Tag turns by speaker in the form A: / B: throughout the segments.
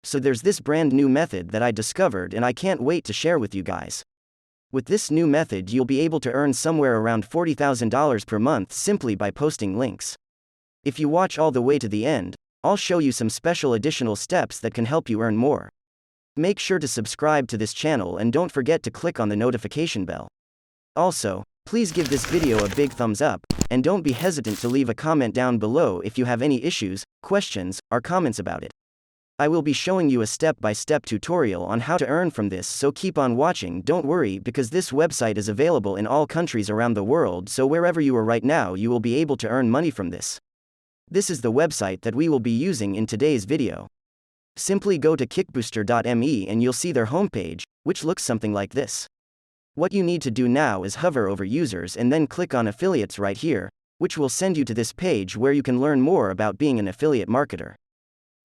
A: So there's this brand new method that I discovered and I can't wait to share with you guys. With this new method, you'll be able to earn somewhere around $40,000 per month simply by posting links. If you watch all the way to the end, I'll show you some special additional steps that can help you earn more. Make sure to subscribe to this channel and don't forget to click on the notification bell. Also, please give this video a big thumbs up, and don't be hesitant to leave a comment down below if you have any issues, questions, or comments about it. I will be showing you a step-by-step tutorial on how to earn from this, so keep on watching. Don't worry, because this website is available in all countries around the world, so wherever you are right now you will be able to earn money from this. This is the website that we will be using in today's video. Simply go to kickbooster.me and you'll see their homepage, which looks something like this. What you need to do now is hover over users and then click on affiliates right here, which will send you to this page where you can learn more about being an affiliate marketer.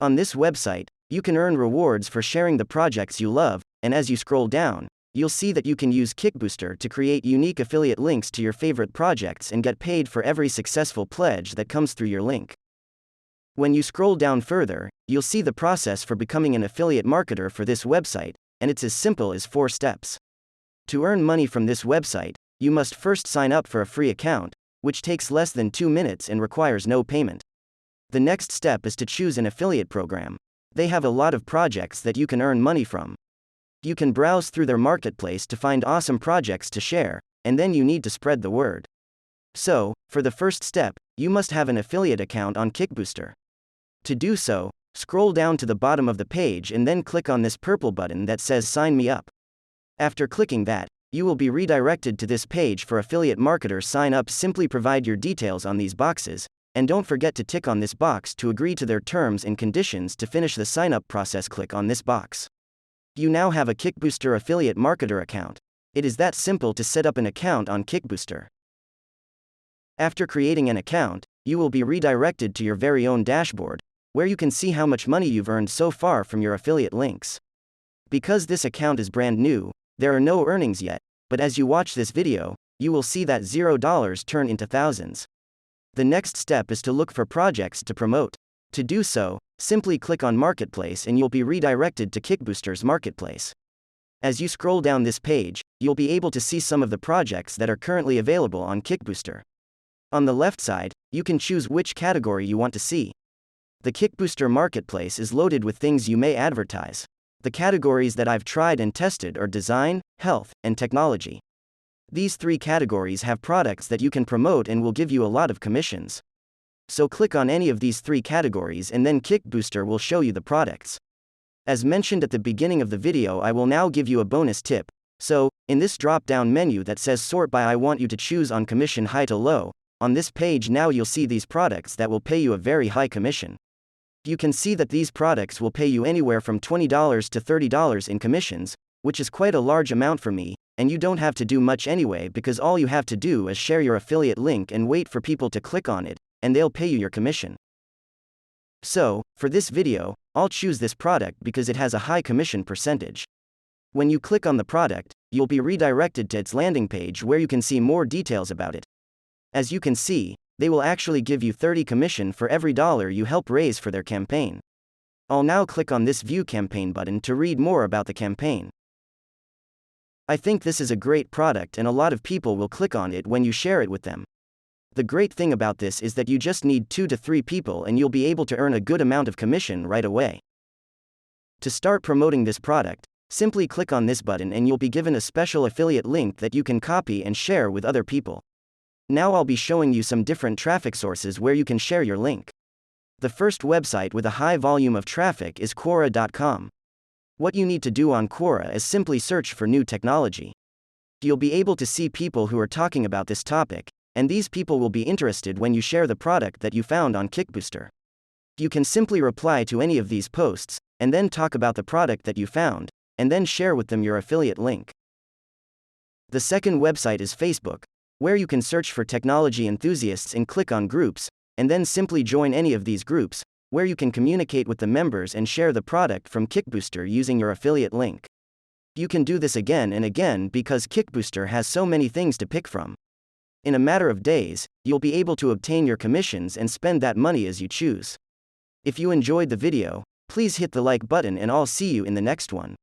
A: On this website, you can earn rewards for sharing the projects you love, and as you scroll down, you'll see that you can use Kickbooster to create unique affiliate links to your favorite projects and get paid for every successful pledge that comes through your link. When you scroll down further, you'll see the process for becoming an affiliate marketer for this website, and it's as simple as 4 steps. To earn money from this website, you must first sign up for a free account, which takes less than 2 minutes and requires no payment. The next step is to choose an affiliate program. They have a lot of projects that you can earn money from. You can browse through their marketplace to find awesome projects to share, and then you need to spread the word. So, for the first step, you must have an affiliate account on Kickbooster. To do so, scroll down to the bottom of the page and then click on this purple button that says Sign Me Up. After clicking that, you will be redirected to this page for affiliate marketer sign up. Simply provide your details on these boxes, and don't forget to tick on this box to agree to their terms and conditions. To finish the sign-up process, click on this box. You now have a Kickbooster affiliate marketer account. It is that simple to set up an account on Kickbooster. After creating an account, you will be redirected to your very own dashboard, where you can see how much money you've earned so far from your affiliate links. Because this account is brand new, there are no earnings yet, but as you watch this video, you will see that $0 turn into thousands. The next step is to look for projects to promote. To do so, simply click on Marketplace and you'll be redirected to Kickbooster's Marketplace. As you scroll down this page, you'll be able to see some of the projects that are currently available on Kickbooster. On the left side, you can choose which category you want to see. The Kickbooster Marketplace is loaded with things you may advertise. The categories that I've tried and tested are design, health, and technology. These 3 categories have products that you can promote and will give you a lot of commissions. So click on any of these 3 categories and then Kickbooster will show you the products. As mentioned at the beginning of the video, I will now give you a bonus tip. So, in this drop-down menu that says Sort By, I want you to choose on commission high to low. On this page now you'll see these products that will pay you a very high commission. You can see that these products will pay you anywhere from $20 to $30 in commissions, which is quite a large amount for me, and you don't have to do much anyway, because all you have to do is share your affiliate link and wait for people to click on it, and they'll pay you your commission. So, for this video, I'll choose this product because it has a high commission percentage. When you click on the product, you'll be redirected to its landing page where you can see more details about it. As you can see, they will actually give you 30 commission for every dollar you help raise for their campaign. I'll now click on this View Campaign button to read more about the campaign. I think this is a great product and a lot of people will click on it when you share it with them. The great thing about this is that you just need 2 to 3 people and you'll be able to earn a good amount of commission right away. To start promoting this product, simply click on this button and you'll be given a special affiliate link that you can copy and share with other people. Now I'll be showing you some different traffic sources where you can share your link. The first website with a high volume of traffic is Quora.com. What you need to do on Quora is simply search for new technology. You'll be able to see people who are talking about this topic, and these people will be interested when you share the product that you found on Kickbooster. You can simply reply to any of these posts, and then talk about the product that you found, and then share with them your affiliate link. The second website is Facebook, where you can search for technology enthusiasts and click on groups, and then simply join any of these groups, where you can communicate with the members and share the product from Kickbooster using your affiliate link. You can do this again and again because Kickbooster has so many things to pick from. In a matter of days, you'll be able to obtain your commissions and spend that money as you choose. If you enjoyed the video, Please hit the like button and I'll see you in the next one.